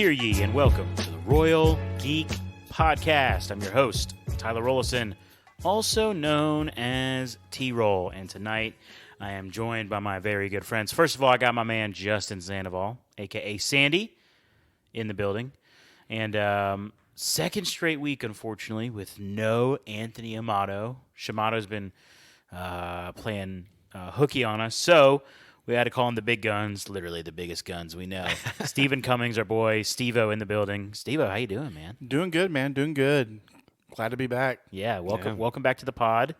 hear ye, and welcome to the Royal Geek Podcast. I'm your host, Tyler Rollison, also known as T-Roll, and tonight I am joined by my very good friends. First of all, I got my man Justin Sandoval, a.k.a. Sandy, in the building, and second straight week, unfortunately, with no Anthony Amato. Shimato's been playing hooky on us, so we had to call in the big guns, literally the biggest guns we know. Stephen Cummings, our boy, Steve-O in the building. Steve-O, how you doing, man? Doing good, man. Doing good. Glad to be back. Yeah, welcome back to the pod.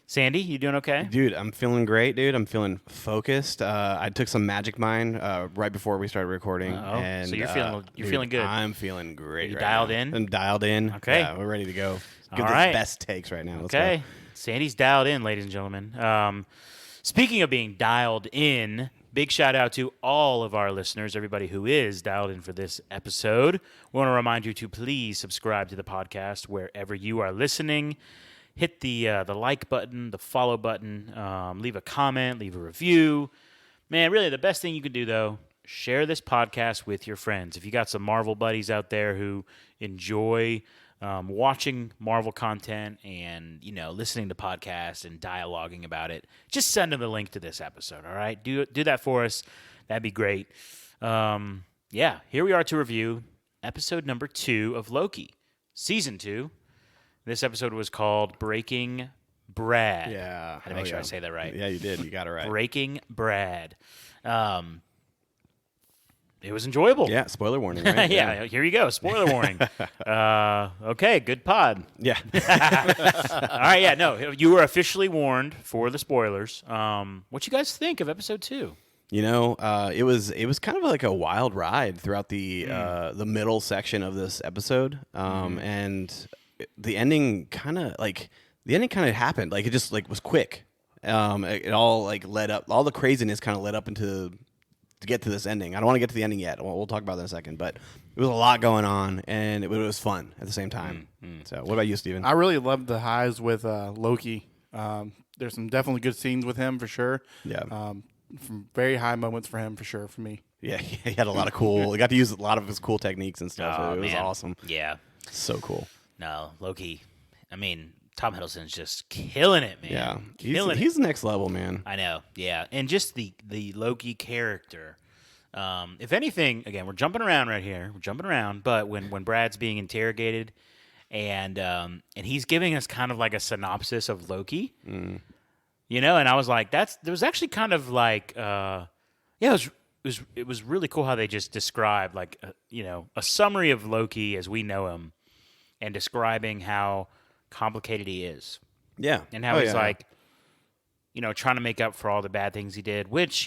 Sandy, you doing okay? Dude, I'm feeling great, dude. I'm feeling focused. I took some Magic Mind right before we started recording. And, so you're feeling good. I'm feeling great. You right dialed now. in? I'm dialed in. Okay. Yeah, we're ready to go. Give All the right. best takes right now. Let's Okay. go. Sandy's dialed in, ladies and gentlemen. Speaking of being dialed in, big shout out to all of our listeners, everybody who is dialed in for this episode. We want to remind you to please subscribe to the podcast wherever you are listening. Hit the like button, the follow button, leave a comment, leave a review. Man, really the best thing you can do, though, share this podcast with your friends. If you got some Marvel buddies out there who enjoy watching Marvel content and, listening to podcasts and dialoguing about it, just send them the link to this episode, all right? Do that for us. That'd be great. Here we are to review episode number 2 of Loki, season 2. This episode was called Breaking Brad. Yeah. I had to make sure I say that right. Yeah, you did. You got it right. Breaking Brad. It was enjoyable. Yeah, spoiler warning, right? Yeah, here you go. Spoiler warning. Okay, good pod. Yeah. All right, yeah, no, you were officially warned for the spoilers. What you guys think of episode 2? It was kind of like a wild ride throughout the middle section of this episode, and the ending kind of happened. Like it just was quick. It all led up. All the craziness kind of led up to get to this ending. I don't want to get to the ending yet. We'll talk about that in a second. But it was a lot going on, and it was fun at the same time. So, what about you, Steven? I really loved the highs with Loki. There's some definitely good scenes with him for sure. Yeah. Some very high moments for him for sure for me. Yeah, he had a lot of cool. He got to use a lot of his cool techniques and stuff. Oh, It was man. awesome. Yeah. So cool. No, Loki. I mean, Tom Hiddleston's just killing it, man. Yeah, Killing he's next level, man. I know, yeah. And just the Loki character. If anything, again, we're jumping around right here. We're jumping around, but when Brad's being interrogated and he's giving us kind of like a synopsis of Loki, and I was like, there was actually kind of like, it was really cool how they just described a summary of Loki as we know him and describing how complicated he is. Yeah. And how he's trying to make up for all the bad things he did, which,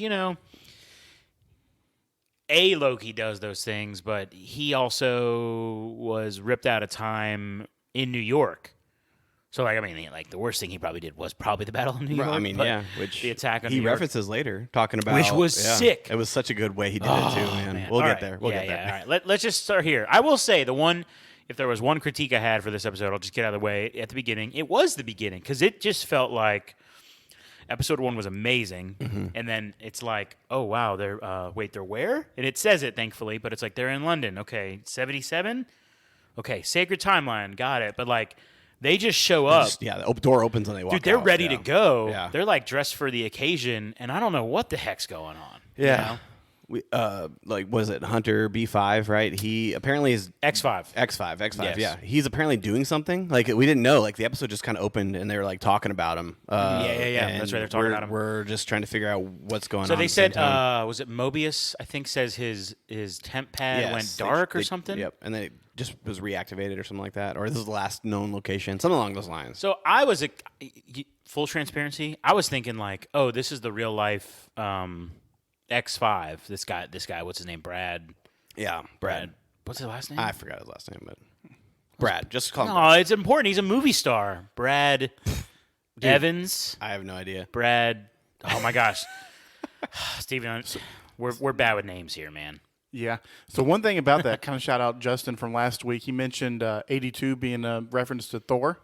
Loki does those things, but he also was ripped out of time in New York. So, the worst thing he probably did was probably the Battle of New York. Which the attack on he New York. references later, talking about. Which was sick. It was such a good way he did it, too, man. We'll get there. We'll get there. All right, let's just start here. I will say if there was one critique I had for this episode, I'll just get out of the way at the beginning. It was the beginning, because it just felt like episode 1 was amazing, and then it's like, oh, wow, they're where? And it says it, thankfully, but it's like they're in London. Okay, 77? Okay, Sacred Timeline, got it. But, they just show up. The door opens and they walk out. Dude, they're ready to go. Yeah. They're, dressed for the occasion, and I don't know what the heck's going on. Yeah. We, was it Hunter B5, right? He apparently is X5. X5, Yes. yeah. He's apparently doing something. We didn't know. The episode just kind of opened and they were talking about him. Yeah. That's right. They're talking about him. We're just trying to figure out what's going on. So they at the said, same time. was it Mobius? I think says his temp pad went dark or something. Yep, and then it just was reactivated or something like that. Or this is the last known location, something along those lines. So I was full transparency. I was thinking this is the real life X5. This guy. What's his name? Brad. Yeah, Brad. What's his last name? I forgot his last name, but Brad. Just call him. No, it's important. He's a movie star. Brad Evans. I have no idea. Brad. Oh my gosh, Steven, we're bad with names here, man. Yeah. So one thing about that, kind of shout out Justin from last week. He mentioned 82 being a reference to Thor.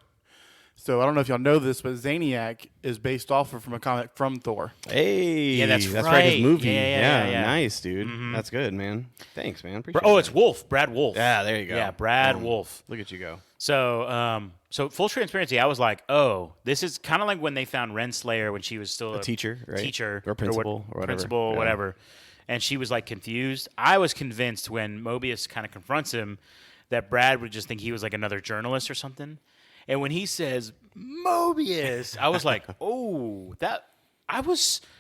So I don't know if y'all know this, but Zaniac is based off of from a comic from Thor. Hey, Yeah, that's right. right. His movie. Yeah. Nice, dude. That's good, man. Thanks, man. Appreciate Oh, that. it's Wolf. Brad Wolf. Yeah, there you go. Yeah, Brad Boom. Wolf. Look at you go. So, so full transparency, I was like, oh, this is kind of like when they found Renslayer when she was still a teacher, right? Teacher Or principal or whatever. Principal, Yeah. whatever. And she was like confused. I was convinced when Mobius kind of confronts him that Brad would just think he was like another journalist or something. And when he says Mobius, I was like, oh,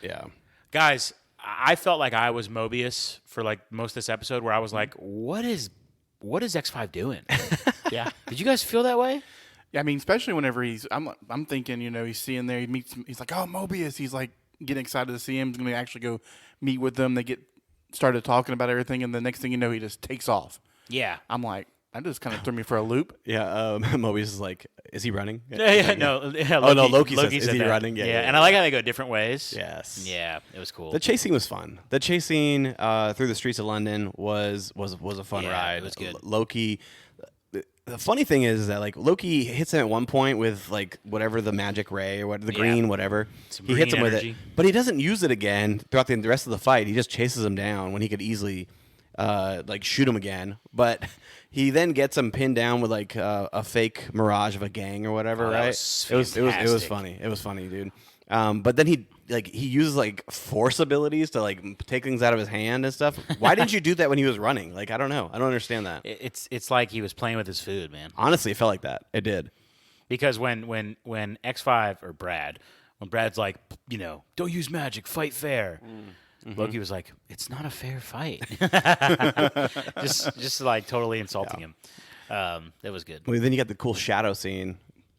Yeah. guys, I felt like I was Mobius for like most of this episode where I was like, what is X5 doing? Yeah. Did you guys feel that way? Yeah, I mean, especially whenever I'm thinking, he's seeing there, he's like, oh, Mobius. He's like getting excited to see him. He's going to actually go meet with them. They get started talking about everything, and the next thing you know, he just takes off. Yeah. I'm like, that just kind of threw me for a loop. Yeah. Mobius is like, is he running? No. Yeah, Oh, no, Loki says, said is he that. running? Yeah. And I like how they go different ways. Yes. Yeah, it was cool. The chase scene was fun. The chase scene through the streets of London was a fun Yeah, ride. it was good. Loki. The funny thing is that like Loki hits him at one point with like whatever the magic ray or what the green whatever. Some He hits green him with energy. it, but he doesn't use it again throughout the rest of the fight. He just chases him down when he could easily like shoot him again. But he then gets him pinned down with like a fake mirage of a gang or whatever. Oh, that right? was It was fantastic. funny. It was funny, dude. But then he uses like force abilities to like take things out of his hand and stuff. Why didn't you do that when he was running? Like I don't know. I don't understand that. It's like he was playing with his food, man. Honestly, it felt like that. It did. Because when X5 or Brad, when Brad's like, don't use magic, fight fair. Loki was like, it's not a fair fight. just like totally insulting him. That was good. Well, then you got the cool shadow scene.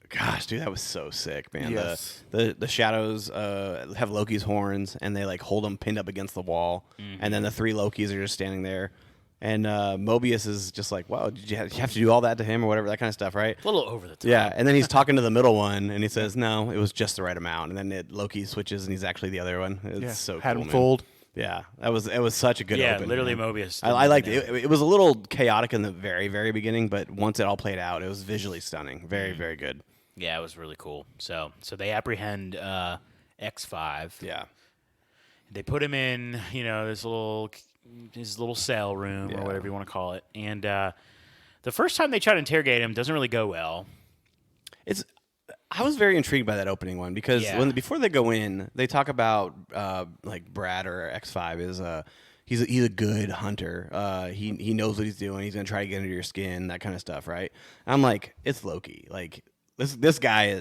Gosh, dude, that was so sick, man. Yes. The shadows have Loki's horns, and they like hold him pinned up against the wall, and then the three Lokis are just standing there, and Mobius is just like, "Wow, did you have to do all that to him or whatever that kind of stuff, right?" A little over the top. Yeah, and then he's talking to the middle one, and he says, "No, it was just the right amount." And then Loki switches, and he's actually the other one. It's Yeah, so had cool, him man. fold. Yeah, it was such a good Yeah, open. literally man. Mobius. I liked it. It was a little chaotic in the very, very beginning, but once it all played out, it was visually stunning. Very, very good. Yeah, it was really cool. So they apprehend X5. Yeah. They put him in, his little cell room or whatever you want to call it. And the first time they try to interrogate him doesn't really go well. I was very intrigued by that opening one because before they go in, they talk about like Brad or X5 is he's a good hunter. He knows what he's doing. He's gonna try to get under your skin, that kind of stuff, right? I'm like, it's Loki. Like this guy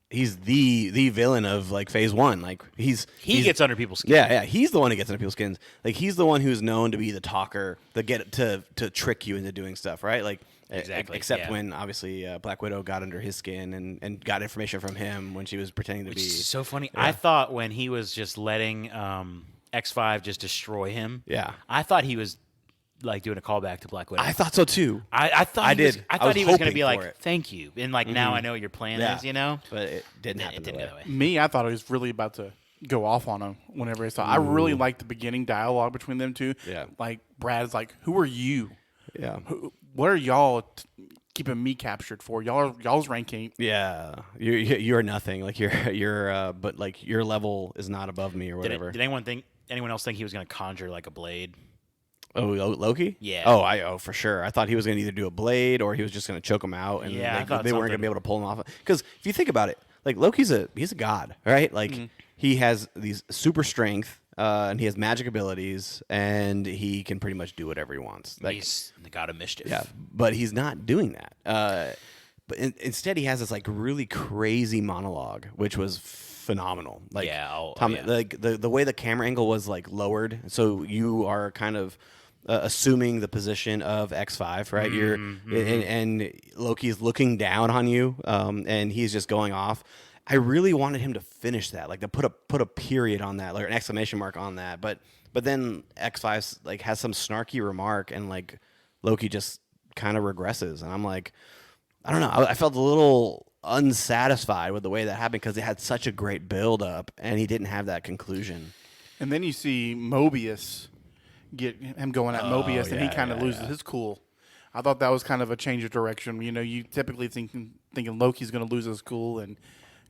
he's the villain of like phase one. Like he gets under people's skin. Yeah, he's the one who gets under people's skins. Like he's the one who's known to be the talker, that get to trick you into doing stuff, right? Like Exactly. Except when obviously Black Widow got under his skin and got information from him when she was pretending to Which be. is so funny. Yeah. I thought when he was just letting X5 just destroy him. Yeah. I thought he was like doing a callback to Black Widow. I thought so too. I thought I he was, did. I I thought was he was going to hoping be for like, it. thank you, and like now I know what your plan Yeah. is. But it didn't happen. It didn't go that way. Me, I thought he was really about to go off on him whenever he saw. I really liked the beginning dialogue between them two. Yeah. Like Brad's like, "Who are you? Yeah. What are y'all keeping me captured for? Y'all's ranking." Yeah. You're nothing. Like you're but like your level is not above me or whatever. Did anyone else think he was going to conjure like a blade? Oh, Loki? Yeah. Oh, for sure. I thought he was going to either do a blade or he was just going to choke him out, and Yeah, I like, thought they weren't going to something. be able to pull him off. Because if you think about it, like Loki's he's a god, right? Like he has these super strength, and he has magic abilities, and he can pretty much do whatever he wants. Like, He's the god of mischief. yeah, but he's not doing that. But instead, he has this like really crazy monologue, which was phenomenal. Like, like the way the camera angle was like lowered, so you are kind of assuming the position of X5, right? You're and Loki's looking down on you, and he's just going off. I really wanted him to finish that, like to put a period on that, like an exclamation mark on that. But then X5 like has some snarky remark, and like Loki just kind of regresses, and I'm like, I don't know. I felt a little unsatisfied with the way that happened because it had such a great build up, and he didn't have that conclusion. And then you see Mobius get him going at Mobius, and he yeah, kind of loses his cool. I thought that was kind of a change of direction. You typically think thinking Loki's going to lose his cool and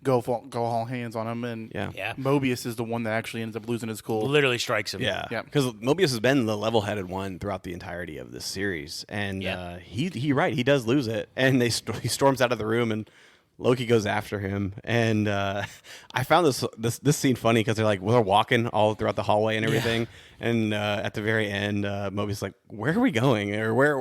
go all hands on him. And Yeah. Mobius is the one that actually ends up losing his cool. Literally strikes him. Yeah, Yeah. because Mobius has been the level-headed one throughout the entirety of this series, and Yeah. he he does lose it, and he storms out of the room, and Loki goes after him, and I found this scene funny because they're walking all throughout the hallway and everything, and at the very end, Mobius is like, "Where are we going? Or where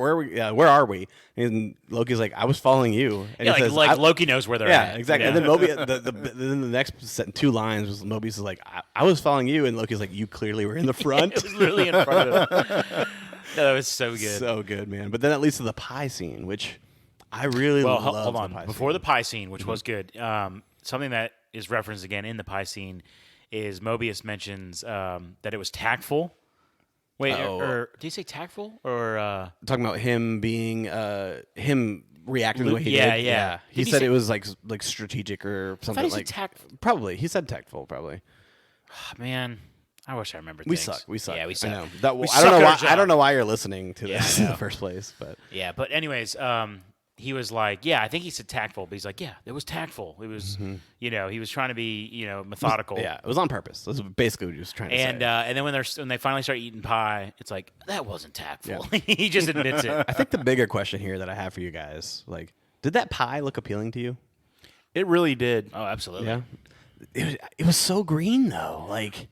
are we?" And Loki's like, "I was following you." And Yeah, he says, Loki knows where they're yeah, at. exactly. Yeah. And then Mobius, then the next two lines was Mobius is like, I was following you, and Loki's like, you clearly were in the front. It was literally in front of him. No, that was so good. So good, man. But then that leads to the pie scene, which I really Well, love. hold the on. pie Before scene. the pie scene, which was good, something that is referenced again in the pie scene is Mobius mentions that it was tactful. Wait, Oh. or did he say tactful? Or talking about him being him reacting the way he Yeah, did. yeah. He Did he said say- it was like strategic or I something thought he said like tactful. Probably he said tactful. Probably Man, I wish I remembered. we things. suck. We suck. Yeah, we suck. I know. That, We I don't suck know at why. our job. I don't know why you're listening to Yeah, this I in the know. first place, but Yeah, but anyways, he was like, yeah, I think he said tactful, but he's like, yeah, it was tactful. It was, he was trying to be, methodical. yeah, it was on purpose. That's basically what he was trying to And say. and then when they finally start eating pie, it's like that wasn't tactful. He just admits it. I think the bigger question here that I have for you guys, like, did that pie look appealing to you? It really did. Oh, absolutely. Yeah. It was so green though. Like,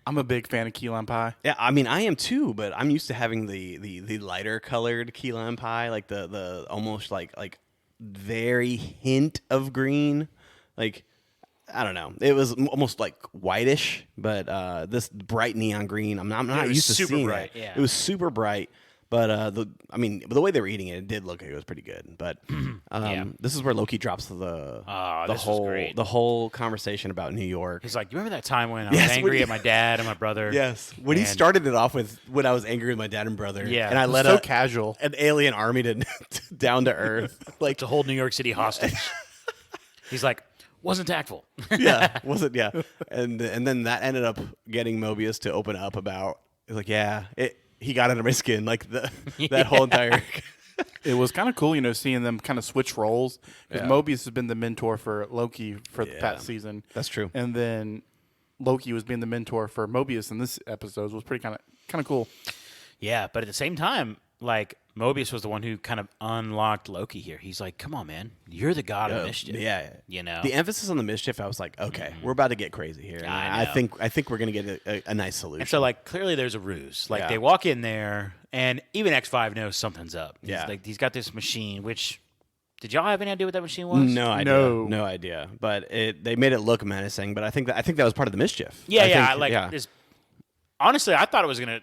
I'm a big fan of key lime pie. yeah, I mean, I am too, but I'm used to having the lighter colored key lime pie, like the almost like very hint of green. Like, I don't know. It was almost like whitish, but this bright neon green. I'm not was used to super seeing bright, that. yeah. It was super bright. But the way they were eating it, it did look like it was pretty good. But Yeah. this is where Loki drops Oh, this was whole great. the whole conversation about New York. He's like, you remember that time when I was Yes, when angry he- at my dad and my brother? Yes, when he And- started it off with when I was angry with my dad and brother. Yeah. and I It was let So casual. an alien army to down to earth. Like, to hold New York City hostage. He's like, wasn't tactful. yeah, was it? Yeah, and then that ended up getting Mobius to open up about. He's like, yeah, he got under my skin, like that whole entire. It was kind of cool, seeing them kind of switch roles. Because Yeah. Mobius has been the mentor for Loki for the Yeah. past season. That's true. And then Loki was being the mentor for Mobius in this episode. Was pretty kind of cool. Yeah, but at the same time, like Mobius was the one who kind of unlocked Loki here. He's like, come on, man, you're the god of mischief. Yeah, the emphasis on the mischief. I was like, okay, we're about to get crazy here. And I know. I think we're gonna get a nice solution. And so, like, clearly there's a ruse. Like, Yeah. they walk in there, and even X5 knows something's up. Yeah. He's got this machine, which, did y'all have any idea what that machine was? No idea. No. No idea. But they made it look menacing. But I think that was part of the mischief. Yeah, I think, this. Honestly, I thought it was gonna.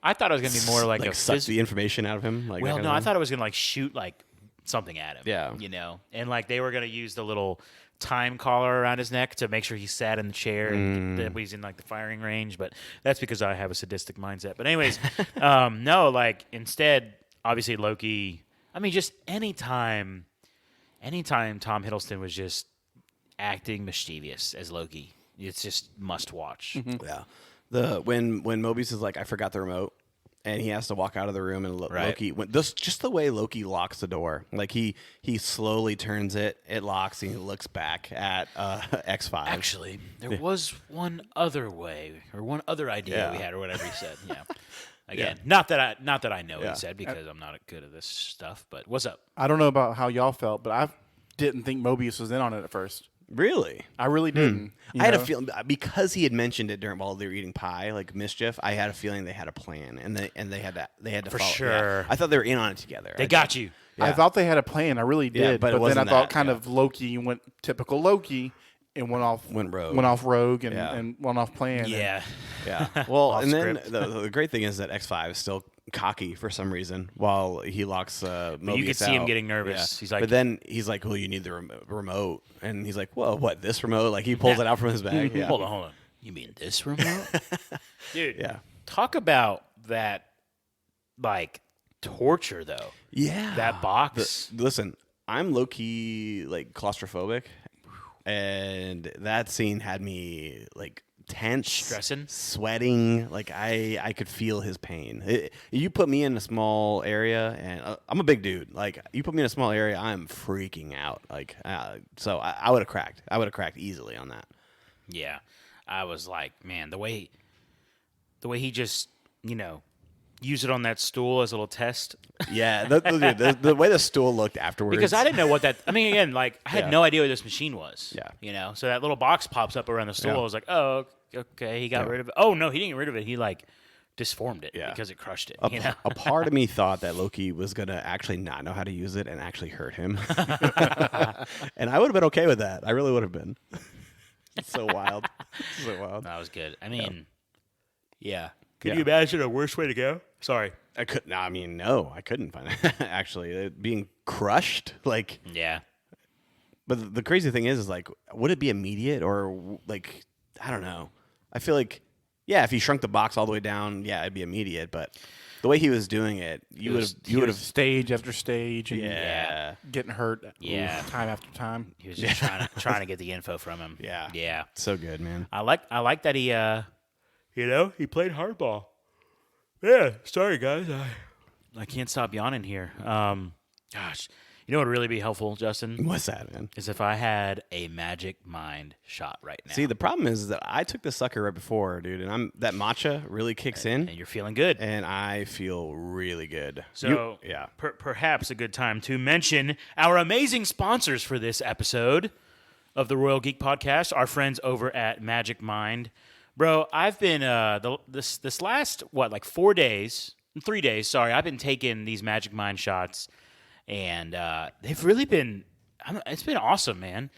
I thought it was gonna be more like a suck the information out of him. Like, Well, that no, kind I of thought it was gonna like shoot like something at him. Yeah. and like they were gonna use the little time collar around his neck to make sure he sat in the chair and that he's in like the firing range. But that's because I have a sadistic mindset. But anyways, no, like instead, obviously Loki. I mean, just anytime Tom Hiddleston was just acting mischievous as Loki, it's just must watch. Yeah. When Mobius is like, I forgot the remote, and he has to walk out of the room, and Right. Loki just the way Loki locks the door, like he slowly turns it locks, and he looks back at X5. Actually, there was one other way or one other idea Yeah. we had or whatever he said. Yeah. Again, not that I know what Yeah. he said because I'm not good at this stuff. But what's up? I don't know about how y'all felt, but I didn't think Mobius was in on it at first. Really? I really didn't. you I had a know? feeling because he had mentioned it while they were eating pie, like mischief. I had a feeling they had a plan, and they had to For follow. sure. Yeah. I thought they were in on it together. They got you. I Yeah. thought they had a plan. I really did. Yeah, but it but then I wasn't thought that, kind yeah. of Loki went typical Loki and went off rogue and, Yeah. and went off plan. Yeah. Yeah. Well, Off and then script. the great thing is that X5 is still cocky for some reason while he locks Mobius you could see him out. getting nervous. He's like- but then he's like, "Well, you need the remote," and he's like, "Well, what? This remote?" Like he pulls it out from his bag. Yeah. Hold on. You mean this remote? Dude, Yeah. talk about that, like, torture, though. Yeah. That box. Listen, I'm low key like claustrophobic, and that scene had me like tense, Stressing? sweating. Like I could feel his pain. You put me in a small area, and I'm a big dude. Like you put me in a small area, I'm freaking out. Like so I would have cracked. I would have cracked easily on that. Yeah, I was like, man, the way he just, use it on that stool as a little test. Yeah, the way the stool looked afterwards. Because I didn't know what that. I mean, again, like I had Yeah. no idea what this machine was. Yeah. So that little box pops up around the stool. Yeah. I was like, oh, okay, he got Yeah. rid of it. Oh no, he didn't get rid of it. He like disformed it Yeah. because it crushed it. A part of me thought that Loki was gonna actually not know how to use it and actually hurt him, and I would have been okay with that. I really would have been. It's so wild. So wild. That was good. I mean, yeah. Could Yeah. you imagine a worse way to go? Sorry. I couldn't. I mean, no, I couldn't find it. Actually, being crushed, like. Yeah. But the crazy thing is like, would it be immediate or like, I don't know. I feel like, yeah, if he shrunk the box all the way down, yeah, it'd be immediate. But the way he was doing it, you would have. stage after stage and Yeah. getting hurt Yeah. time after time. He was just trying to get the info from him. Yeah. Yeah. So good, man. I like that he he played hardball. Yeah, sorry guys. I can't stop yawning here. Gosh. You know what would really be helpful, Justin? What's that, man? Is if I had a magic mind shot right now. See, the problem is that I took the sucker right before, dude, and that matcha really kicks in, and you're feeling good. and I feel really good. So, yeah. perhaps a good time to mention our amazing sponsors for this episode of the Royal Geek Podcast, our friends over at Magic Mind. Bro, I've been this last 3 days. Sorry, I've been taking these Magic Mind shots, and they've really been. It's been awesome, man.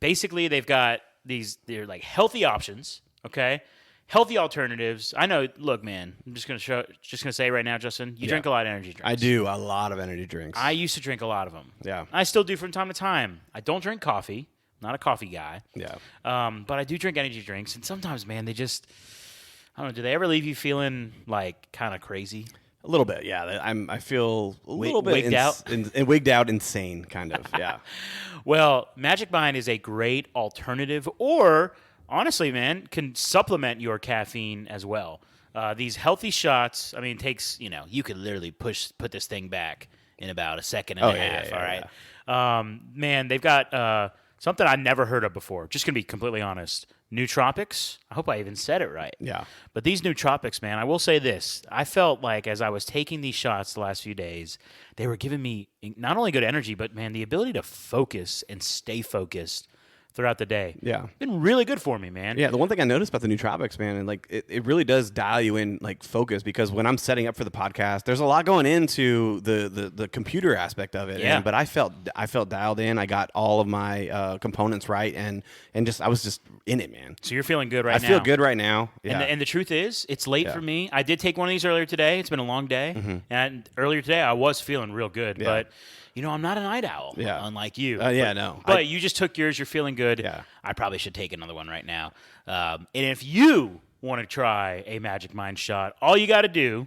Basically, they've got they're like healthy options. Okay. Healthy alternatives. I know. Look, man. I'm just gonna say right now, Justin. You drink a lot of energy drinks. I do a lot of energy drinks. I used to drink a lot of them. Yeah. I still do from time to time. I don't drink coffee. Not a coffee guy. Yeah. But I do drink energy drinks, and sometimes, man, they just. I don't know. Do they ever leave you feeling like kind of crazy? A little bit, yeah. I feel a little bit wigged out? wigged out, insane, kind of. Yeah. Well, Magic Mind is a great alternative, or honestly, man, can supplement your caffeine as well. These healthy shots, I mean, takes you could literally put this thing back in about a second and a half. All right, man, they've got something I never heard of before. Just gonna be completely honest. Nootropics. I hope I even said it right. Yeah. But these nootropics, man, I will say this. I felt like as I was taking these shots the last few days, they were giving me not only good energy, but, man, the ability to focus and stay focused throughout the day. Yeah. Been really good for me, man. Yeah, the one thing I noticed about the nootropics, man, and like it really does dial you in like focus, because when I'm setting up for the podcast, there's a lot going into the computer aspect of it. Yeah. But I felt dialed in. I got all of my components right, and I was just in it, man. So you're feeling good right now. I feel good right now. Yeah. And the truth is, it's late Yeah. for me. I did take one of these earlier today. It's been a long day. And earlier today, I was feeling real good. Yeah. But, I'm not a night owl, Yeah. unlike you. Yeah, no. But you just took yours. You're feeling good. Yeah. I probably should take another one right now. And if you want to try a Magic Mind shot, all you got to do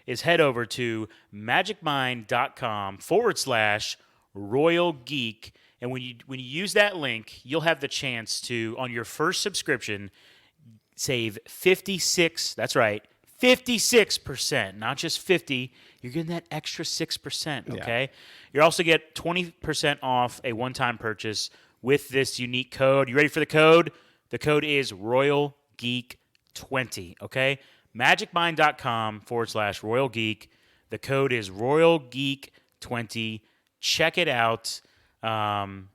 is head over to magicmind.com/Royal Geek. And when you use that link, you'll have the chance to, on your first subscription, save 56. That's right. 56%, not just 50. You're getting that extra 6%, okay? You also get 20% off a one-time purchase with this unique code. You ready for the code? The code is RoyalGeek20, okay? magicmind.com/Royal Geek. The code is RoyalGeek20. Check it out. And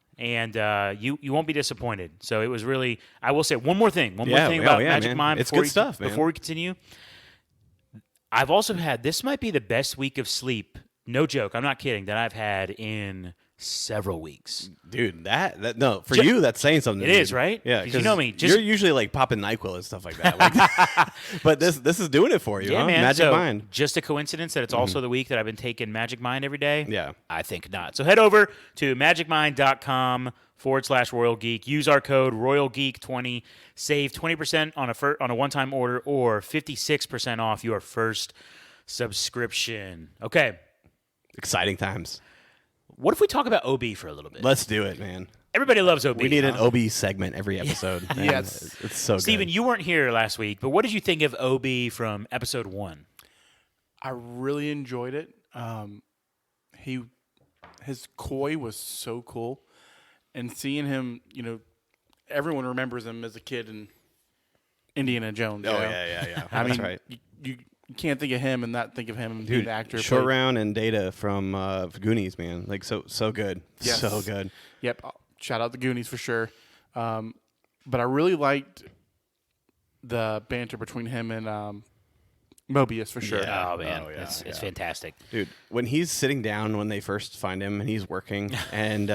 you won't be disappointed. So it was really, I will say one more thing about Magic man. Mind It's before good stuff, man. before we continue. I've also had, this might be the best week of sleep, no joke, I'm not kidding, that I've had in several weeks. Dude, that no, for you, that's saying something. It dude. is, right? Yeah, 'Cause you know me, you're usually like popping NyQuil and stuff like that. Like, but this is doing it for you, Yeah, huh? man. Magic so Mind. Just a coincidence that it's also the week that I've been taking Magic Mind every day? Yeah. I think not. So head over to magicmind.com/Royal Geek. Use our code RoyalGeek20. Save 20% on a one-time order, or 56% off your first subscription. Okay. Exciting times. What if we talk about OB for a little bit? Let's do it, man. Everybody loves OB. We need an huh? OB segment every episode. and Yes. it's so Steven, good. you weren't here last week, but what did you think of OB from episode 1? I really enjoyed it. His koi was so cool, and seeing him, everyone remembers him as a kid in Indiana Jones. Oh you know? yeah. I That's mean, right. you can't think of him and not think of him being the actor. who Short played- Round and Data from Goonies, man. Like so good. Yes. So good. Yep. Shout out the Goonies for sure. But I really liked the banter between him and Mobius for sure. Yeah. Oh man, Oh, yeah, it's fantastic. Dude, when he's sitting down when they first find him and he's working and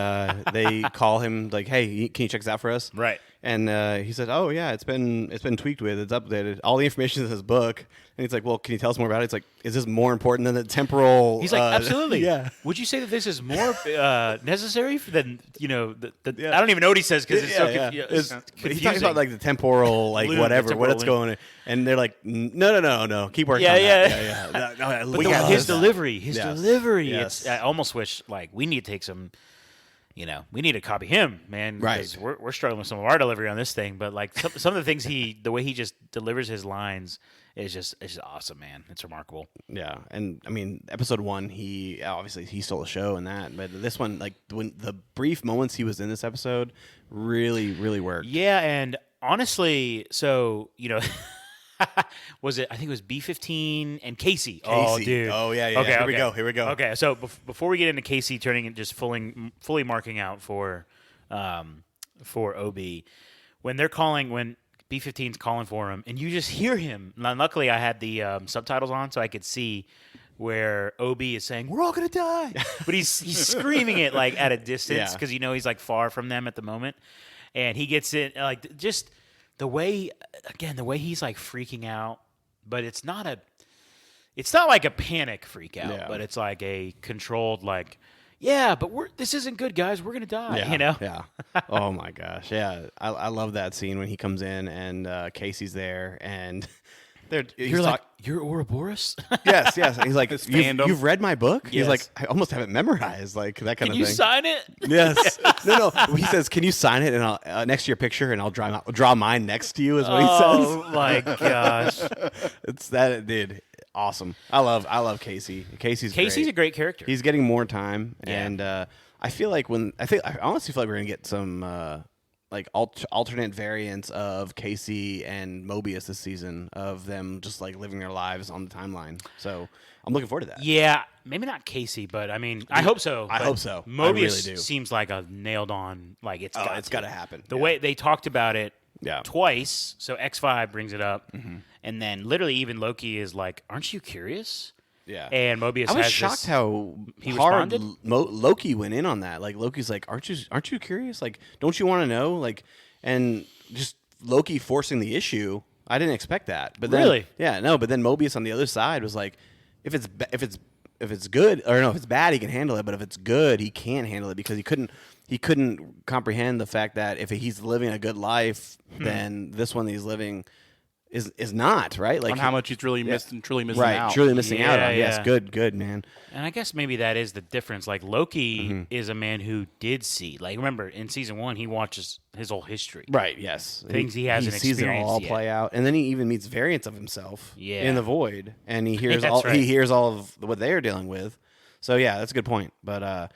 they call him like, "Hey, can you check this out for us?" Right. And he said, "Oh yeah, it's been tweaked with, it's updated. All the information is in his book." And he's like, "Well, can you tell us more about it?" It's like, "Is this more important than the temporal?" He's like, absolutely. Yeah. Would you say that this is more necessary than the Yeah. I don't even know what he says because it's so Yeah. it's But he's confusing. talking about like the temporal, like Loom, whatever, the what temporal it's loom. going in. And they're like, no, keep working Yeah, on yeah. that. Yeah. No, I But love his that. delivery, Yes. It's Yes. I almost wish like we need to take some. We need to copy him, man. Right. 'cause We're struggling with some of our delivery on this thing, but like some of the things the way he just delivers his lines is just awesome, man. It's remarkable. Yeah, and I mean, episode 1, he obviously he stole the show in that, but this one, like when the brief moments he was in this episode, really, really worked. Yeah, and honestly, so was it? I think it was B-15 and Casey. Oh, Casey. dude. Oh, yeah. Here we go. Okay, so before we get into Casey turning and just fully marking out for OB, when B-15's calling for him, and you just hear him. Now, luckily, I had the subtitles on, so I could see where OB is saying, "We're all gonna die," but he's screaming it like at a distance Yeah. because he's like far from them at the moment, and he gets it like just the way he's like freaking out, but it's not like a panic freak out, Yeah. but it's like a controlled like. Yeah, but this isn't good, guys. We're gonna die. Yeah. Oh my gosh. Yeah, I love that scene when he comes in and Casey's there and You're like, you're Ouroboros? yes. And he's like, His you've, fandom. you've read my book? He's Yes. like, I almost have it memorized, like that kind Can of you thing. sign it? Yes. No. He says, "Can you sign it and I'll next to your picture and I'll draw mine next to you?" Is what he says. Oh my gosh. It's that, dude. Awesome. I love Casey. Casey's Casey's a great character. He's getting more time, Yeah. and I feel like I honestly feel like we're gonna get some like alternate variants of Casey and Mobius this season of them just like living their lives on the timeline. So I'm looking forward to that. Yeah, maybe not Casey, but I mean, I hope so. I but hope so. I Mobius really do. seems like a nailed on. Like it's got to happen. The way they talked about it Yeah. twice. So X5 brings it up, and then literally even Loki is like, "Aren't you curious?" Yeah. And Mobius I was has shocked this, how he hard responded? Loki went in on that. Like Loki's like, aren't you curious? Like, don't you want to know? Like, and just Loki forcing the issue. I didn't expect that. But then, Really? yeah, no. But then Mobius on the other side was like, if it's good, or no, if it's bad, he can handle it. But if it's good, he can't handle it because he couldn't comprehend the fact that if he's living a good life, then this one that he's living is not right. Like on how much he's really truly missing right, out. truly missing out Yeah, on. Yes, yeah. good man. And I guess maybe that is the difference. Like Loki is a man who did see. Like remember in season 1, he watches his whole history. Right. Yes. Things he hasn't sees it all experienced yet. play out, and then he even meets variants of himself Yeah. in the void, and he hears That's all right. he hears all of what they are dealing with. So yeah, that's a good point. But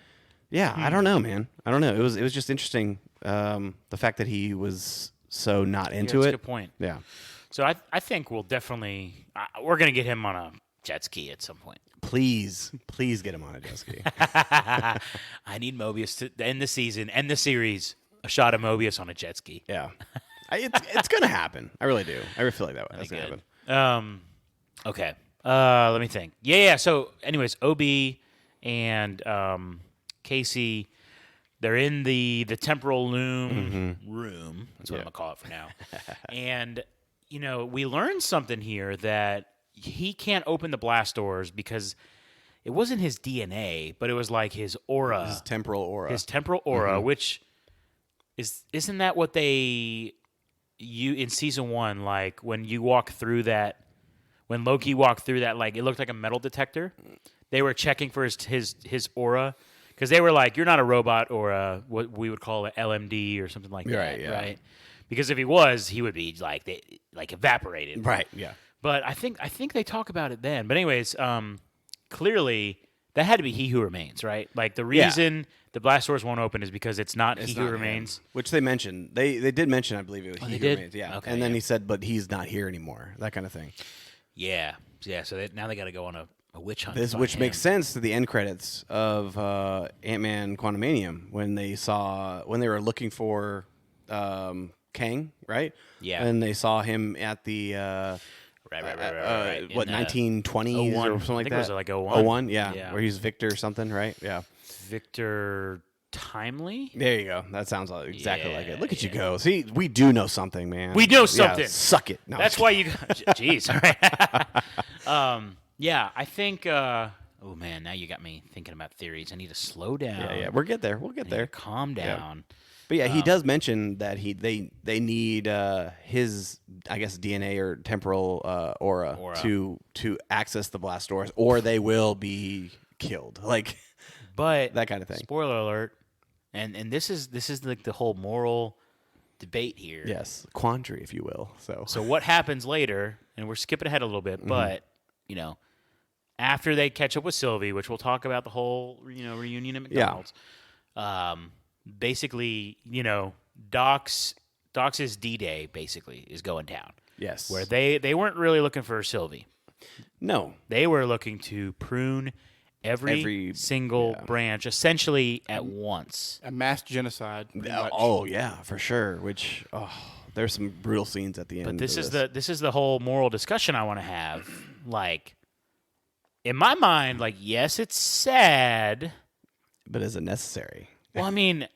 yeah, I don't know, man. I don't know. It was just interesting the fact that he was so not into that's it. a good point. Yeah. So I think we'll definitely we're gonna get him on a jet ski at some point. Please get him on a jet ski. I need Mobius to end the season, end the series. A shot of Mobius on a jet ski. Yeah. It's gonna happen. I really do. I really feel like that's gonna happen. Good. Okay. Let me think. Yeah. So, anyways, OB and Casey, they're in the temporal loom room. That's what I'm gonna call it for now. And we learned something here that he can't open the blast doors because it wasn't his DNA, but it was like his aura, His temporal aura. his temporal aura, which isn't that what you in season 1, like when you walk through that, when Loki walked through that, like it looked like a metal detector. They were checking for his aura Because they were like, you're not a robot or what we would call an LMD or something like that, Right, yeah. right? Because if he was, he would be like evaporated. Right. Yeah. But I think they talk about it then. But anyways, clearly that had to be He Who Remains, right? Like the reason the blast doors won't open is because it's not He Who Remains. Which they mentioned. They did mention, I believe it was He they Who did? Remains. Yeah. Okay, and then yeah. he said, but he's not here anymore. That kind of thing. Yeah. So now they got to go on a witch hunt. This, to which find makes him. sense to the end credits of Ant-Man Quantumanium when they were looking for Kang, right? Yeah. And they saw him at the Right. what, In, 1920s 01. or something like I think that. it was like 01. 01, yeah. Yeah. Where he's Victor or something, right? Yeah. Victor Timely. There you go. That sounds exactly like it. Look at you Yeah. go. See, we do know something, man. We know Yeah, something. suck it. No, That's why you. Jeez. All right. Yeah, I think. Oh man, now you got me thinking about theories. I need to slow down. Yeah. We'll get there. We'll get I need there. to calm down. But yeah, he does mention that they need his, I guess, DNA or temporal aura to access the blast doors, or they will be killed. Like But that kind of thing. Spoiler alert. And this is like the whole moral debate here. Yes, quandary, if you will. So what happens later? And we're skipping ahead a little bit, but after they catch up with Sylvie, which we'll talk about the whole reunion at McDonald's. Basically, Doc's D-Day basically is going down. Yes. Where they weren't really looking for Sylvie. No. They were looking to prune every single branch essentially at once. A mass genocide. pretty much. Oh yeah, for sure. Which there's some brutal scenes at the end. But this is the whole moral discussion I want to have. Like, in my mind, like, yes, it's sad. but is it necessary? Well, I mean,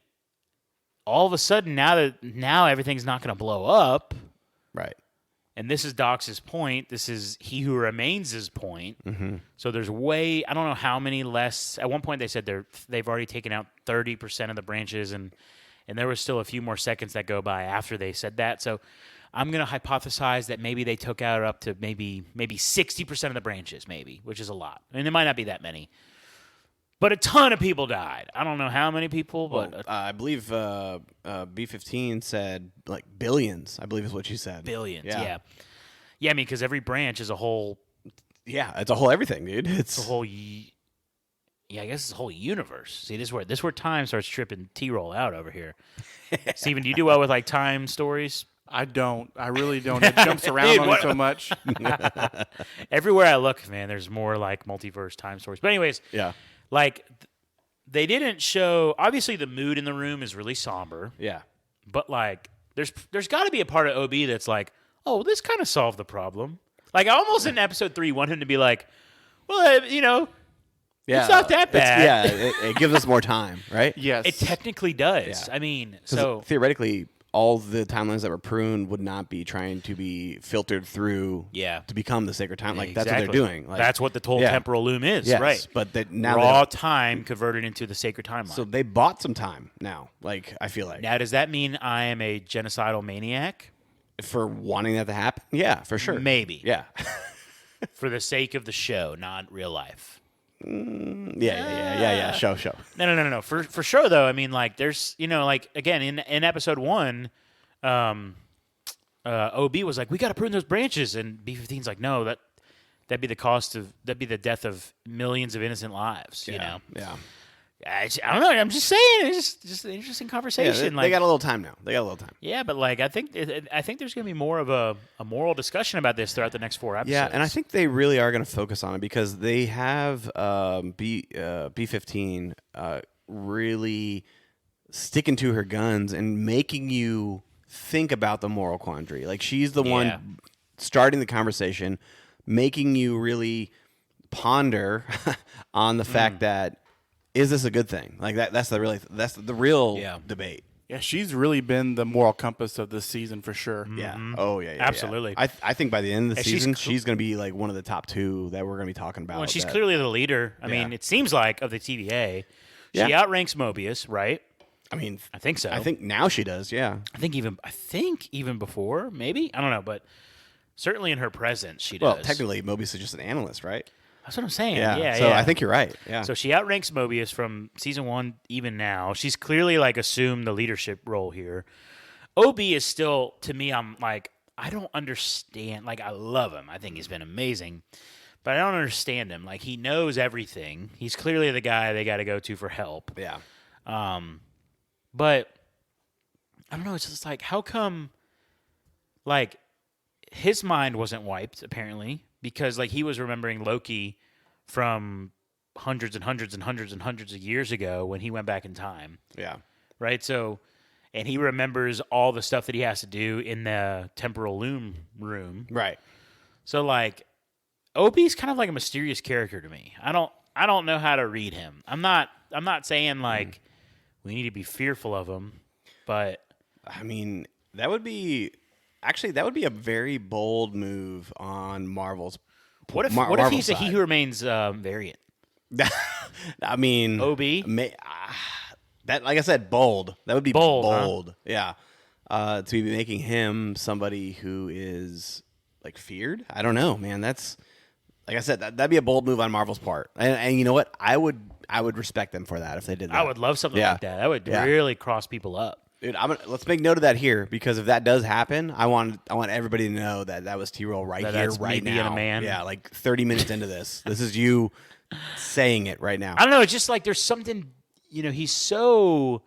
all of a sudden now everything's not going to blow up, Right. and this is Doc's point. This is He Who Remains' point. Mm-hmm. So there's I don't know how many less. At one point they said they've already taken out 30% of the branches, and there was still a few more seconds that go by after they said that. So I'm going to hypothesize that maybe they took out up to maybe 60% of the branches, which is a lot. I mean, it might not be that many. But a ton of people died. I don't know how many people, but I believe B-15 said like billions. I believe is what she said. billions. Yeah. I mean, because every branch is a whole. Yeah, it's a whole everything, dude. It's a whole. I guess it's a whole universe. See, this is where time starts tripping T-roll out over here. Steven, do you do well with like time stories? I don't. I really don't. It jumps around on me so much. Everywhere I look, man, there's more like multiverse time stories. But anyways, yeah. like they didn't show. Obviously, the mood in the room is really somber. Yeah. But like, there's got to be a part of OB that's like, oh, this kind of solved the problem. Like, I almost in episode 3 want him to be like, well, Yeah. it's not that bad. It gives us more time, right? Yes. It technically does. Yeah. I mean, 'Cause so theoretically, all the timelines that were pruned would not be trying to be filtered through to become the sacred time. Like, that's what they're doing. Like, that's what the whole temporal loom is, yes, right? But now raw time converted into the sacred timeline. So they bought some time now, like, I feel like. Now, does that mean I am a genocidal maniac? For wanting that to happen? Yeah, for sure. Maybe. Yeah. For the sake of the show, not real life. Yeah. Show. No. For sure, though. I mean, like, there's, like, again, in episode 1, OB was like, we got to prune those branches. And B-15's like, no, that'd be the death of millions of innocent lives, you know? Yeah. I don't know. I'm just saying. It's just an interesting conversation. Yeah, they got a little time now. Yeah, but like I think there's going to be more of a moral discussion about this throughout the next 4 episodes. Yeah, and I think they really are going to focus on it because they have B-15 really sticking to her guns and making you think about the moral quandary. Like, she's the one starting the conversation, making you really ponder on the fact that, is this a good thing? Like, that's the real debate. Yeah, she's really been the moral compass of this season for sure. Yeah. Oh, yeah. Absolutely. I think by the end of the And she's season, she's going to be like one of the top 2 that we're going to be talking about. Well, she's clearly the leader. I mean, it seems like of the TVA. She outranks Mobius, right? I mean, I think so. I think now she does. Yeah. I think even before, maybe. I don't know, but certainly in her presence, she does. Well, technically, Mobius is just an analyst, right? That's what I'm saying. Yeah. Yeah. So yeah. I think you're right. Yeah. So she outranks Mobius from season 1 even now. She's clearly like assumed the leadership role here. OB is still, to me, I'm like, I don't understand. Like, I love him. I think he's been amazing. But I don't understand him. Like, he knows everything. He's clearly the guy they got to go to for help. yeah. But I don't know. It's just like, how come, like, his mind wasn't wiped, apparently, because, like, he was remembering Loki from hundreds and hundreds and hundreds and hundreds of years ago when he went back in time. Yeah. Right? So, and he remembers all the stuff that he has to do in the temporal loom room. Right. So, like, Obi's kind of like a mysterious character to me. I don't know how to read him. I'm not saying like we need to be fearful of him, but I mean, that would be a very bold move on Marvel's. what if Marvel's he's a side. He Who Remains variant? I mean, OB? That, like I said, bold. That would be Bold, bold. Yeah. To be making him somebody who is like feared. I don't know, man. That's like I said. That'd be a bold move on Marvel's part. And you know what? I would respect them for that if they did that. I would love something Yeah. like that. That would Yeah. really cross people up. Dude, let's make note of that here because if that does happen, I want everybody to know that was T-Roll right That here, that's me right being now. a man. Yeah, like 30 minutes into this. This is you saying it right now. I don't know. It's just like there's something. He's so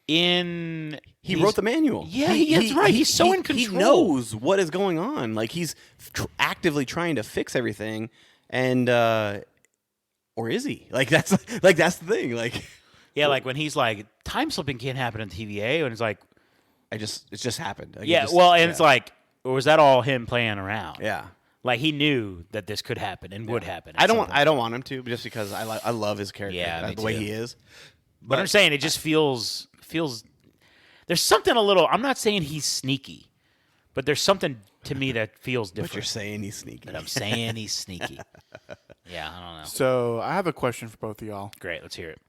in. He wrote the manual. Yeah, that's right. He's so in control. He knows what is going on. Like he's actively trying to fix everything, and or is he? Like that's the thing. Like Yeah, like when he's like, time slipping can't happen in TVA, and it's like, it just happened. Like, yeah, it's like, or was that all him playing around? yeah. Like he knew that this could happen and would happen. I don't want him to just because I love his character. Yeah, me the way too. he is. But I'm saying it just feels. There's something a little. I'm not saying he's sneaky, but there's something to me that feels But you're different. saying he's sneaky. But I'm saying he's sneaky. Yeah, I don't know. So I have a question for both of y'all. Great, let's hear it.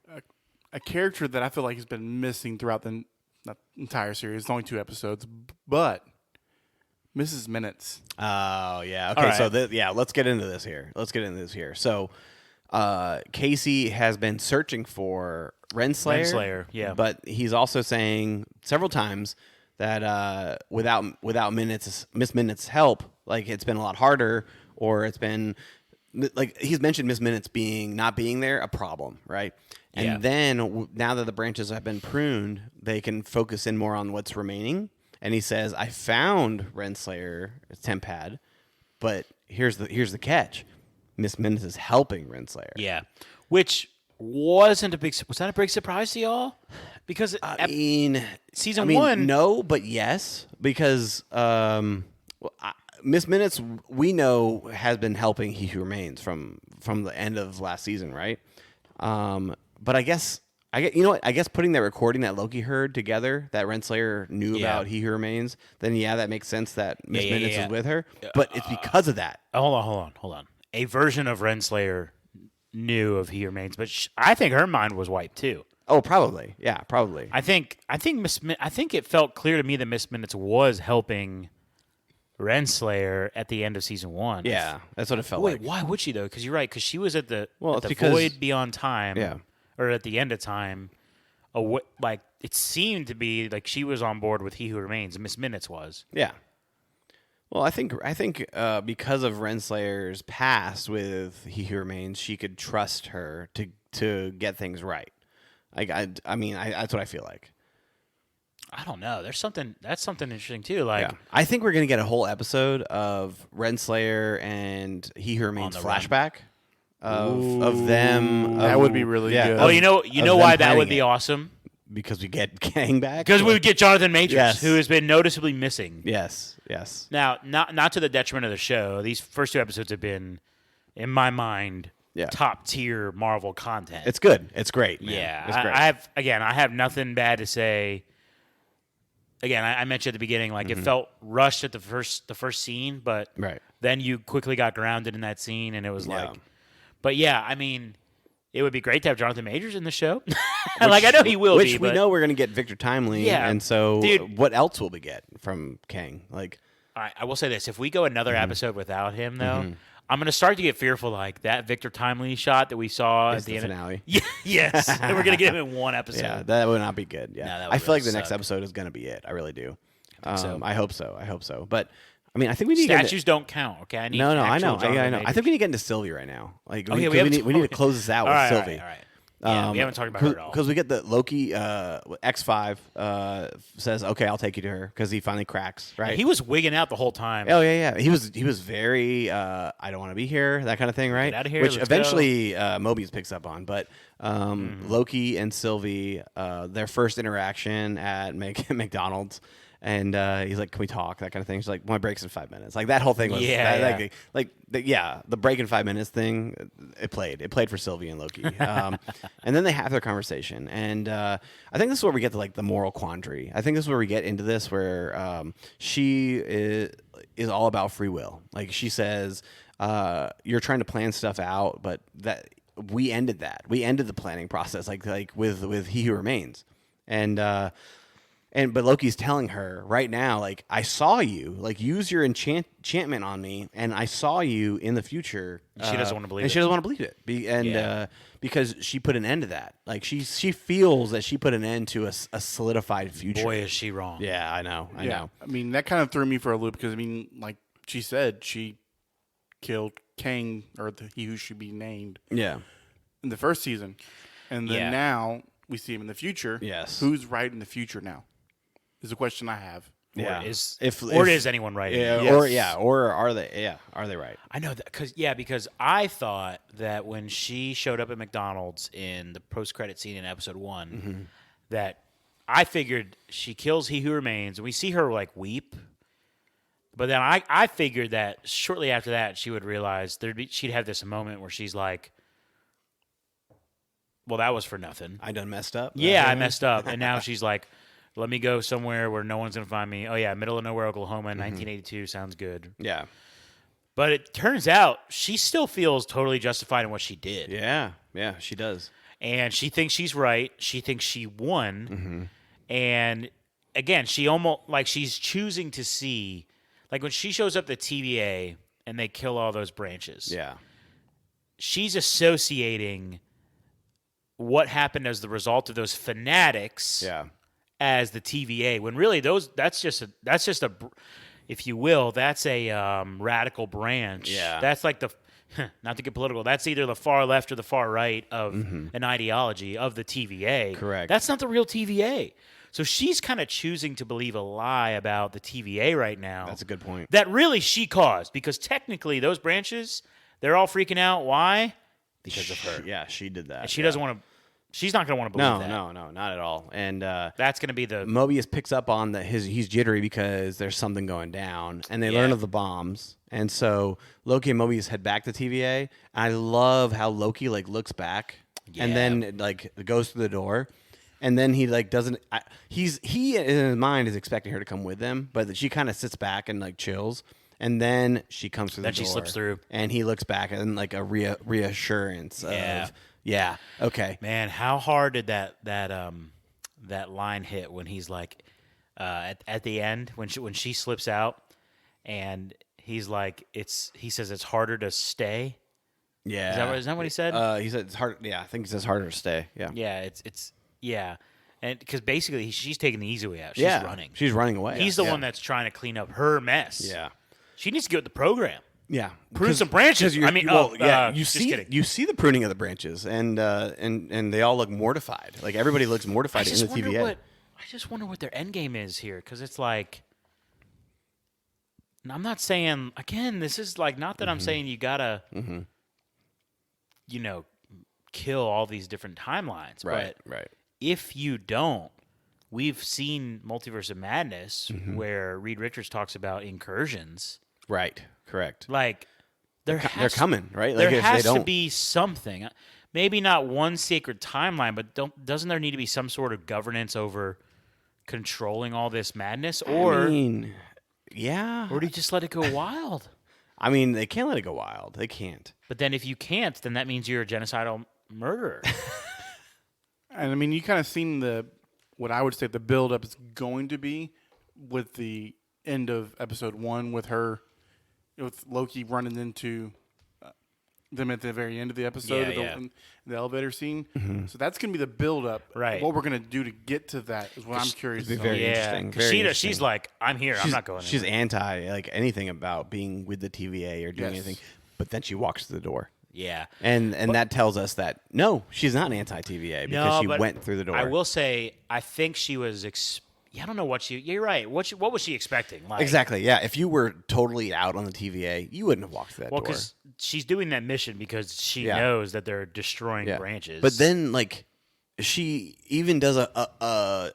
A character that I feel like has been missing throughout the not entire series. It's only 2 episodes, but Mrs. Minutes. Oh yeah. Okay. All right. So let's get into this here. So Casey has been searching for Renslayer. Renslayer, yeah. But he's also saying several times that without Miss Minutes' help, like it's been a lot harder, or it's been like he's mentioned Miss Minutes not being there a problem, right? And Yeah. then now that the branches have been pruned, they can focus in more on what's remaining. And he says, "I found Renslayer Tempad, but here's the catch: Miss Minutes is helping Renslayer." Yeah, which wasn't a big. Was that a big surprise to y'all? Because season 1, no, but yes, because Miss Minutes we know has been helping He Who Remains from the end of last season, right? But I guess you know what? I guess putting that recording that Loki heard together, that Renslayer knew Yeah. about He Who Remains, then that makes sense that Miss yeah, Minutes yeah. is with her. But it's because of that. hold on. A version of Renslayer knew of He Remains, but I think her mind was wiped too. Oh, probably. Yeah, probably. I think it felt clear to me that Miss Minutes was helping Renslayer at the end of season 1. Yeah, that's what it felt Wait, like. why would she though? Because you're right. Because she was at the It's because- void beyond time. Yeah. Or at the end of time. Like it seemed to be like she was on board with He Who Remains. Miss Minutes was. Yeah. Well, I think because of Renslayer's past with He Who Remains, she could trust her to get things right. Like I mean, that's what I feel like. I don't know. That's something interesting too. Like Yeah. I think we're gonna get a whole episode of Renslayer and He Who Remains the run. flashback of them. That would be really good. oh, you know them why that would planning be it. awesome? Because we get Kang back. Because we would get Jonathan Majors, Yes. who has been noticeably missing. Yes. Now, not to the detriment of the show. These first 2 episodes have been, in my mind, Yeah. top tier Marvel content. It's good. It's great. Man. Yeah, It's great. I have nothing bad to say. Again, I mentioned at the beginning, like it felt rushed at the first scene, but Right. then you quickly got grounded in that scene, and it was Yeah. like, but yeah, I mean, it would be great to have Jonathan Majors in the show. Like I know he will Which be, we but know we're gonna get Victor Timely. Yeah. And so Dude. what else will we get from Kang? Like all right, I will say this: if we go another episode without him, though, I'm going to start to get fearful, like that Victor Timely shot that we saw Is at the the end. finale. Yeah, yes. And we're going to get him in one episode. Yeah, that would not be good. Yeah, No, that would I feel really like the next suck. episode is going to be it. I really do. so. I hope so. I hope so. But I mean, I think we need to Statues don't count, okay? I need No, I actual know. Jonathan I know. I Majors. think we need to get into Sylvie right now. Like, Oh, yeah, we need to close this out with Sylvie. All right. Yeah, we haven't talked about her at all. Because we get the Loki X5 says, "Okay, I'll take you to her," because he finally cracks. Right? He was wigging out the whole time. Oh yeah. He was very I don't want to be here, that kind of thing, right? Get outta here, Which let's eventually Mobius picks up on. But Loki and Sylvie, their first interaction at McDonald's. And he's like, "Can we talk?" That kind of thing. She's like, "My break's in 5 minutes." Like that whole thing was, the break in 5 minutes thing. It played for Sylvie and Loki. And then they have their conversation, and I think this is where we get to like the moral quandary. I think this is where we get into this, where she is all about free will. Like she says, "You're trying to plan stuff out, but that we ended that. We ended the planning process, like with He Who Remains," but Loki's telling her right now, like, I saw you, like, use your enchantment on me, and I saw you in the future. She doesn't want to believe it. And she doesn't want to believe it. Because she put an end to that. Like, she feels that she put an end to a solidified future. Boy, is she wrong. Yeah, I know. I know. I mean, that kind of threw me for a loop because, I mean, like she said, she killed Kang, or He Who Should Be Named, Yeah. in the first season. And then Yeah. now we see him in the future. Yes. Who's right in the future now? Is the question I have. Yeah. Is If anyone right? Yeah, Yes. or are they? Yeah, are they right? I know that because I thought that when she showed up at McDonald's in the post-credit scene in episode 1, that I figured she kills He Who Remains, and we see her like weep. But then I figured that shortly after that she would realize she'd have this moment where she's like, "Well, that was for nothing. I done messed up. Yeah, I messed up," and now she's like, "Let me go somewhere where no one's gonna find me." Oh yeah, middle of nowhere, Oklahoma, 1982 sounds good. Yeah. But it turns out she still feels totally justified in what she did. Yeah. Yeah. She does. And she thinks she's right. She thinks she won. And again, she almost like she's choosing to see, like when she shows up at TVA and they kill all those branches. Yeah. She's associating what happened as the result of those fanatics Yeah. as the TVA, when really that's just a if you will, that's a radical branch. Yeah. That's like not to get political, that's either the far left or the far right of an ideology of the TVA. Correct. That's not the real TVA. So she's kind of choosing to believe a lie about the TVA right now. That's a good point. That really she caused, because technically those branches, they're all freaking out. Why? Because of her. Yeah, she did that. And she doesn't want to. She's not going to want to believe that. No, not at all. And That's going to be the Mobius picks up on that he's jittery because there's something going down, and they learn of the bombs. And so Loki and Mobius head back to TVA. And I love how Loki like looks back and then like goes through the door, and then he like doesn't. He in his mind is expecting her to come with them, but she kind of sits back and like chills. And then she comes through the door. Then she slips through. And he looks back and like a reassurance of, yeah, okay. Man, how hard did that line hit when he's like at the end when she slips out and he's like he says it's harder to stay. Yeah. Is that what he said? He said it's hard. Yeah, I think he says harder to stay. Yeah. Yeah, it's and because basically she's taking the easy way out. She's Yeah. running. She's running away. He's the one that's trying to clean up her mess. Yeah. She needs to get with the program. Yeah, Prune some branches. You just see, kidding. you see the pruning of the branches, and they all look mortified. Like everybody looks mortified in the TVA. I just wonder what their end game is here, because it's like, and I'm not saying again. This is like not that I'm saying you gotta, kill all these different timelines. Right, But right. if you don't, we've seen Multiverse of Madness where Reed Richards talks about incursions. Right, correct. Like They're coming, right? There Like if has they don't, to be something. Maybe not one sacred timeline, but doesn't there need to be some sort of governance over controlling all this madness? Or I mean, yeah. or do you just let it go wild? I mean, they can't let it go wild. They can't. But then if you can't, then that means you're a genocidal murderer. And I mean, you kind of seen what I would say the build up is going to be with the end of episode 1 with Loki running into them at the very end of the episode, in the elevator scene. So that's going to be the build-up. Right. What we're going to do to get to that is what I'm curious It'd be about. very interesting. Very interesting. She's like, I'm here. I'm not going She's anywhere. anti like anything about being with the TVA or doing anything, but then she walks through the door. Yeah. And that tells us that no, she's not anti-TVA because she but went through the door. I will say, I think she was. I don't know what she. You're right. What was she expecting? Like, Exactly. Yeah. If you were totally out on the TVA, you wouldn't have walked through that Well, door. because she's doing that mission because she knows that they're destroying branches. But then, like, she even does a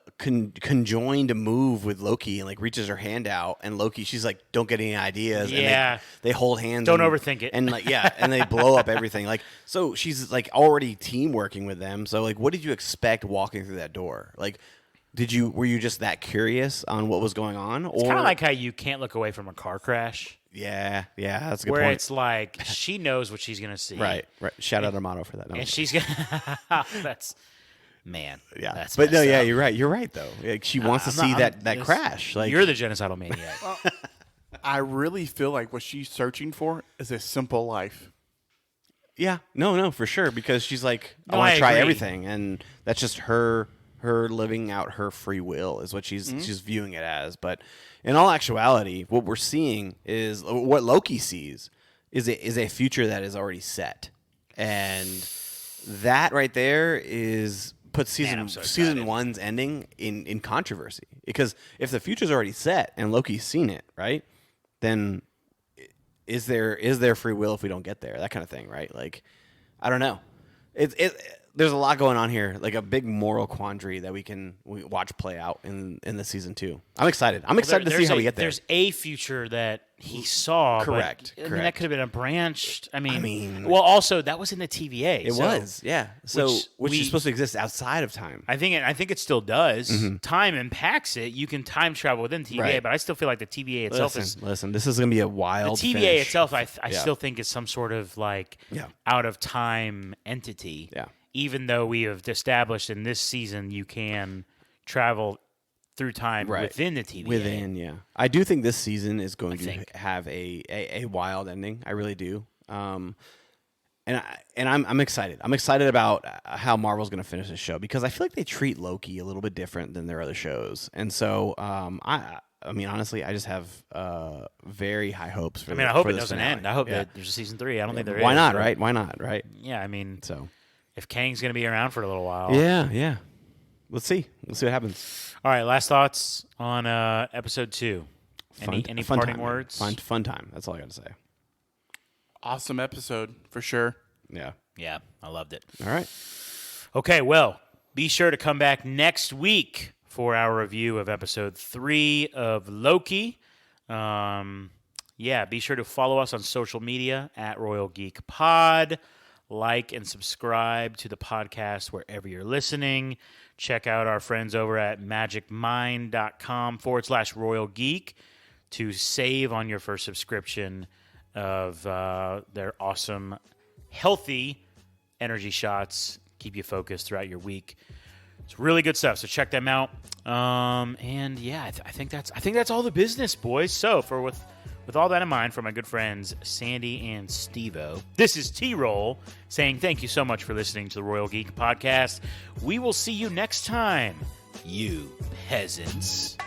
conjoined move with Loki and like reaches her hand out, and Loki, she's like, "Don't get any ideas." Yeah. And they hold hands. Don't and, overthink it. And like, yeah, and they blow up everything. Like, so she's like already team working with them. So like, what did you expect walking through that door? Like, were you just that curious on what was going on? It's kind of like how you can't look away from a car crash. Yeah, that's a good Where point. it's like she knows what she's gonna see. Right. Shout out Armando for that. No, And she's gonna. That's man. yeah, That's but no, messed yeah, up. you're right. You're right though. Like, she wants to see that crash. Like You're the genocidal maniac. I really feel like what she's searching for is a simple life. Yeah, no, for sure. Because she's like, I No, want I to try agree. everything, and that's just her living out her free will is what she's viewing it as. But in all actuality, what we're seeing is what Loki sees is a future that is already set, and that right there puts season I'm so season excited. 1's ending in controversy, because if the future's already set and Loki's seen it, right, then is there free will if we don't get there? That kind of thing, right? Like, I don't know. There's a lot going on here, like a big moral quandary that we watch play out in the season 2. I'm excited. I'm excited to see how we get there. There's a future that he saw. Correct, But, I mean, correct. that could have been a branched. I mean, mean- well, also that was in the TVA. It was, yeah. So which we- is supposed to exist outside of time. I think it still does. Time impacts it. You can time travel within TVA, Right. but I still feel like the TVA itself Listen. This is gonna be a the wild. TVA finish. itself. I Yeah. still think is some sort of like Yeah. out of time entity. Yeah. Even though we have established in this season you can travel through time Right. within the TVA. Yeah. I do think this season is going to think. have a wild ending. I really do. And I'm excited. I'm excited about how Marvel's going to finish this show, because I feel like they treat Loki a little bit different than their other shows. And so I mean, honestly, I just have very high hopes for. I hope for it this doesn't finale. end. I hope Yeah. that there's a season 3. I don't think there is. Why not? but- Right? Why not? Right? Yeah, I mean, So. if Kang's going to be around for a little while. Yeah. Let's see. Let's see what happens. All right, last thoughts on episode 2. Any Fun parting time, man. words? Fun time. That's all I got to say. Awesome episode for sure. Yeah. Yeah, I loved it. All right. Okay, well, be sure to come back next week for our review of episode 3 of Loki. Be sure to follow us on social media at Royal Geek Pod. Like and subscribe to the podcast wherever you're listening. Check out our friends over at magicmind.com/Royal Geek to save on your first subscription of their awesome, healthy energy shots. Keep you focused throughout your week. It's really good stuff. So check them out. I think that's all the business, boys. So with all that in mind, for my good friends Sandy and Steve-O, this is T-Roll saying thank you so much for listening to the Royal Geek Podcast. We will see you next time, you peasants.